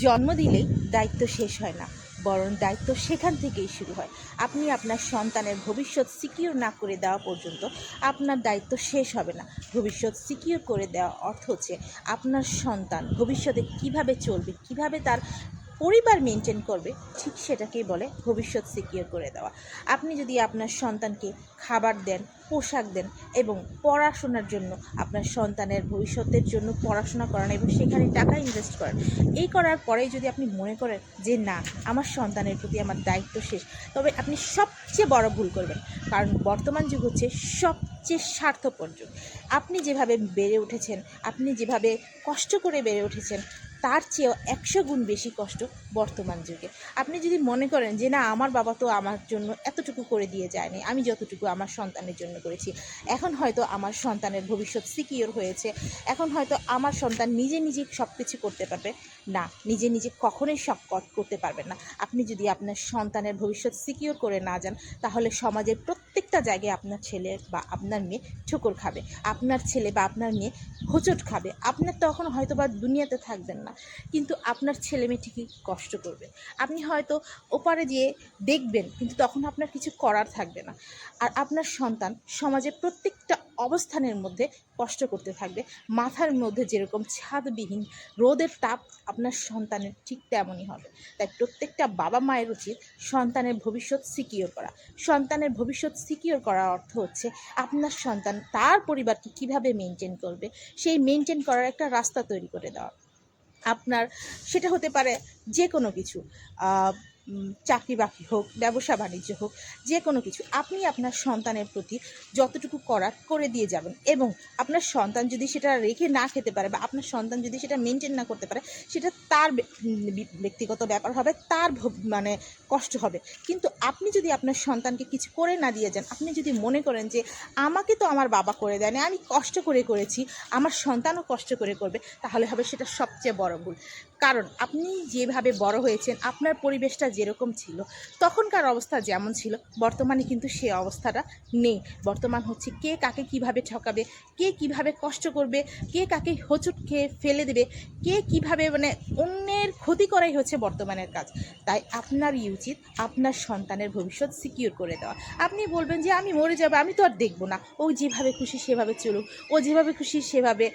জন্ম দিলেই দায়িত্ব শেষ হয় না, বরং দায়িত্ব সেখান থেকেই শুরু হয়। আপনি আপনার সন্তানের ভবিষ্যৎ সিকিউর না করে দেওয়া পর্যন্ত আপনার দায়িত্ব শেষ হবে না। ভবিষ্যৎ সিকিউর করে দেওয়া অর্থ হচ্ছে আপনার সন্তান ভবিষ্যতে কিভাবে চলবে, কিভাবে তার পরিবার মেনটেন করবে, ঠিক সেটাকেই বলে ভবিষ্যৎ সিকিউর করে দেওয়া। আপনি যদি আপনার সন্তানকে খাবার দেন, পোশাক দেন এবং পড়াশোনার জন্য আপনার সন্তানের ভবিষ্যতের জন্য পড়াশোনা করান এবং সেখানে টাকা ইনভেস্ট করেন, এই করার পরেই যদি আপনি মনে করেন যে না, আমার সন্তানের প্রতি আমার দায়িত্ব শেষ, তবে আপনি সবচেয়ে বড় ভুল করবেন। কারণ বর্তমান যুগ হচ্ছে সবচেয়ে স্বার্থপর যুগ। আপনি যেভাবে বেড়ে উঠেছেন, আপনি যেভাবে কষ্ট করে বেড়ে উঠেছেন, তার চেয়েও 100 গুণ বেশি কষ্ট বর্তমান যুগে। আপনি যদি মনে করেন যে না, আমার বাবা তো আমার জন্য এতটুকু করে দিয়ে যায়নি, আমি যতটুকু আমার সন্তানের জন্য করেছি, এখন হয়তো আমার সন্তানের ভবিষ্যৎ সিকিউর হয়েছে, এখন হয়তো আমার সন্তান নিজে নিজে সব কিছু করতে পারবে, না, নিজে নিজে কখনোই সব করতে পারবেন না। আপনি যদি আপনার সন্তানের ভবিষ্যৎ সিকিউর করে না যান, তাহলে সমাজের প্রত্যেকটা জায়গায় আপনার ছেলে বা আপনার মেয়ে ঠোকর খাবে, আপনার ছেলে বা আপনার মেয়ে হোঁচট খাবে। আপনার তখন হয়তো বা দুনিয়াতে থাকবেন না, কিন্তু আপনার ছেলে মেয়ে ঠিকই কষ্ট করবে। আপনি হয়তো ওপারে যেয়ে দেখবেন, কিন্তু তখন আপনার কিছু করার থাকবে না। আর আপনার সন্তান সমাজের প্রত্যেকটা অবস্থানের মধ্যে কষ্ট করতে থাকবে। মাথার মধ্যে যেরকম ছাদবিহীন রোদের তাপ আপনার সন্তানের ঠিক তেমনই হবে। তাই প্রত্যেকটা বাবা মায়ের উচিত সন্তানের ভবিষ্যৎ সিকিউর করা। সন্তানের ভবিষ্যৎ সিকিউর করার অর্থ হচ্ছে আপনার সন্তান তার পরিবারকে কিভাবে মেনটেন করবে, সেই মেনটেন করার একটা রাস্তা তৈরি করে দেওয়া। আপনার সেটা হতে পারে যে কোনো কিছু, চাকরি বাকরি হোক, ব্যবসা বাণিজ্য হোক, যে কোনো কিছু আপনি আপনার সন্তানের প্রতি যতটুকু করার করে দিয়ে যাবেন। এবং আপনার সন্তান যদি সেটা রেখে না খেতে পারে বা আপনার সন্তান যদি সেটা মেনটেন না করতে পারে, সেটা তার ব্যক্তিগত ব্যাপার হবে, তার মানে কষ্ট হবে। কিন্তু আপনি যদি আপনার সন্তানকে কিছু করে না দিয়ে যান, আপনি যদি মনে করেন যে আমাকে তো আমার বাবা করে দেয়নি, আমি কষ্ট করে করেছি, আমার সন্তানও কষ্ট করে করবে, তাহলে হবে সেটা সবচেয়ে বড় ভুল। কারণ আপনি যেভাবে বড় হয়েছেন, আপনার পরিবেশটা যেরকম ছিল, তখনকার অবস্থা যেমন ছিল, বর্তমানে কিন্তু সে অবস্থাটা নেই। বর্তমান হচ্ছে কে কাকে কিভাবে ঠকাবে, কে কিভাবে কষ্ট করবে, কে কাকে হোঁচট খেয়ে ফেলে দেবে, কে কিভাবে মানে অন্যের ক্ষতি করাই হচ্ছে বর্তমানের কাজ। তাই আপনারই উচিত আপনার সন্তানের ভবিষ্যৎ সিকিউর করে দেওয়া। আপনি বলবেন যে আমি মরে যাবো, আমি তো আর দেখবো না, ও যেভাবে খুশি সেভাবে চলুক, ও যেভাবে খুশি সেভাবে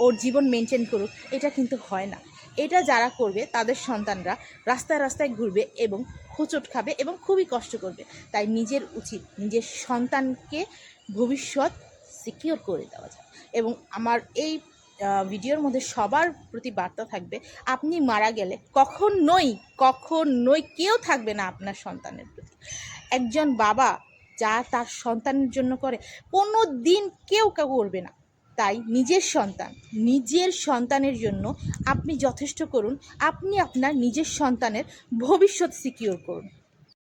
ওর জীবন মেনটেন করুক। এটা কিন্তু হয় না। এটা যারা করবে তাদের সন্তানরা রাস্তায় রাস্তায় ঘুরবে এবং হোঁচট খাবে এবং খুবই কষ্ট করবে। তাই নিজের উচিত নিজের সন্তানকে ভবিষ্যৎ সিকিউর করে দেওয়া যায়। এবং আমার এই ভিডিওর মধ্যে সবার প্রতি বার্তা থাকবে, আপনি মারা গেলে কখনোই কেউ থাকবে না আপনার সন্তানের প্রতি। একজন বাবা যা তার সন্তানের জন্য করে, কোনো দিন কেউ করবে না। তাই নিজের সন্তানের জন্য আপনি যথেষ্ট করুন। আপনি আপনার নিজের সন্তানের ভবিষ্যৎ সিকিউর করুন।